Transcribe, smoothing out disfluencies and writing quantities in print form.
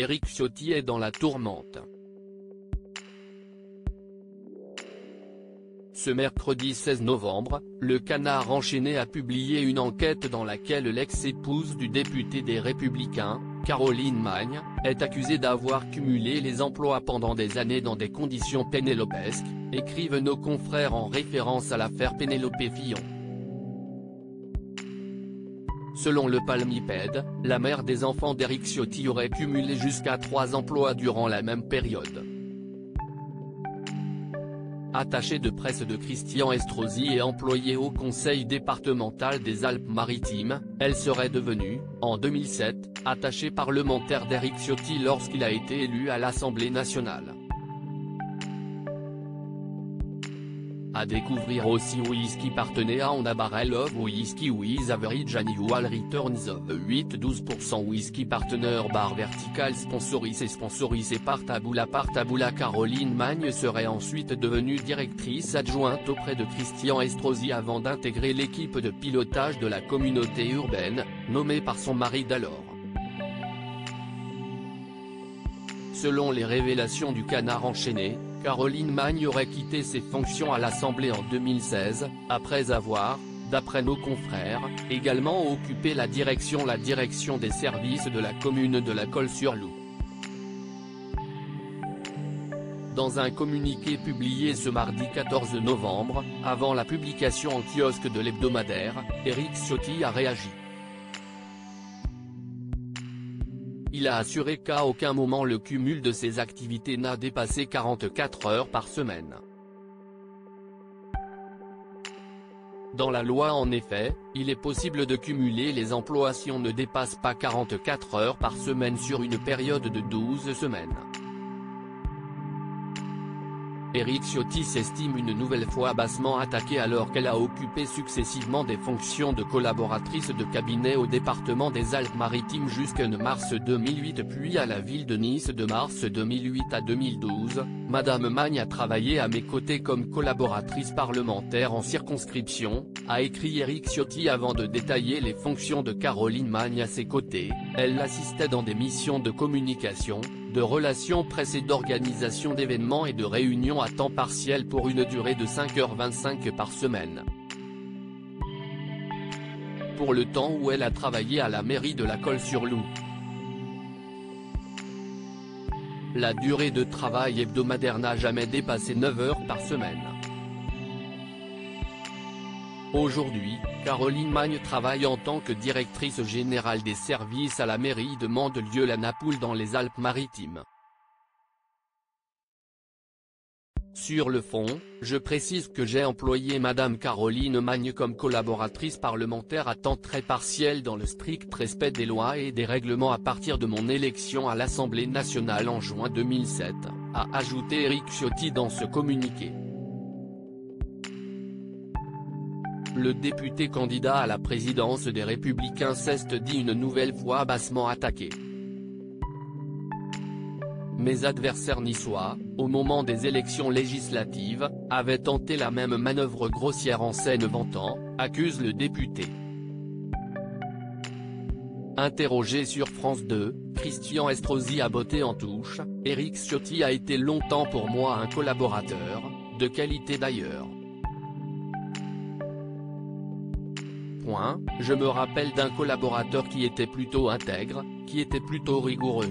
Éric Ciotti est dans la tourmente. Ce mercredi 16 novembre, le Canard enchaîné a publié une enquête dans laquelle l'ex-épouse du député des Républicains, Caroline Magne, est accusée d'avoir cumulé les emplois pendant des années dans des conditions pénélopesques, écrivent nos confrères en référence à l'affaire Pénélope Fillon. Selon le Palmipède, la mère des enfants d'Éric Ciotti aurait cumulé jusqu'à 3 emplois durant la même période. Attachée de presse de Christian Estrosi et employée au conseil départemental des Alpes-Maritimes, elle serait devenue, en 2007, attachée parlementaire d'Éric Ciotti lorsqu'il a été élu à l'Assemblée nationale. À découvrir aussi Whisky Partenea on a barrel of whisky with average annual returns of 8-12% Whisky Partner bar vertical sponsorisé par Tabula Caroline Magne serait ensuite devenue directrice adjointe auprès de Christian Estrosi avant d'intégrer l'équipe de pilotage de la communauté urbaine, nommée par son mari d'alors. Selon les révélations du Canard enchaîné, Caroline Magne aurait quitté ses fonctions à l'Assemblée en 2016, après avoir, d'après nos confrères, également occupé la direction des services de la commune de la Colle-sur-Loup. Dans un communiqué publié ce mardi 14 novembre, avant la publication en kiosque de l'hebdomadaire, Éric Ciotti a réagi. Il a assuré qu'à aucun moment le cumul de ses activités n'a dépassé 44 heures par semaine. Dans la loi en effet, il est possible de cumuler les emplois si on ne dépasse pas 44 heures par semaine sur une période de 12 semaines. Éric Ciotti s'estime une nouvelle fois bassement attaquée alors qu'elle a occupé successivement des fonctions de collaboratrice de cabinet au département des Alpes-Maritimes jusqu'en mars 2008 puis à la ville de Nice de mars 2008 à 2012, Madame Magne a travaillé à mes côtés comme collaboratrice parlementaire en circonscription, a écrit Éric Ciotti avant de détailler les fonctions de Caroline Magne à ses côtés. Elle l'assistait dans des missions de communication, de relations presse et d'organisation d'événements et de réunions à temps partiel pour une durée de 5h25 par semaine. Pour le temps où elle a travaillé à la mairie de la Colle-sur-Loup. La durée de travail hebdomadaire n'a jamais dépassé 9 heures par semaine. Aujourd'hui, Caroline Magne travaille en tant que directrice générale des services à la mairie de Mandelieu-la-Napoule dans les Alpes-Maritimes. Sur le fond, je précise que j'ai employé Madame Caroline Magne comme collaboratrice parlementaire à temps très partiel dans le strict respect des lois et des règlements à partir de mon élection à l'Assemblée nationale en juin 2007, a ajouté Éric Ciotti dans ce communiqué. Le député candidat à la présidence des Républicains s'est dit une nouvelle fois bassement attaqué. Mes adversaires niçois, au moment des élections législatives, avaient tenté la même manœuvre grossière en Seine-Ventant, accuse le député. Interrogé sur France 2, Christian Estrosi a botté en touche, Éric Ciotti a été longtemps pour moi un collaborateur, de qualité d'ailleurs. Je me rappelle d'un collaborateur qui était plutôt intègre, qui était plutôt rigoureux.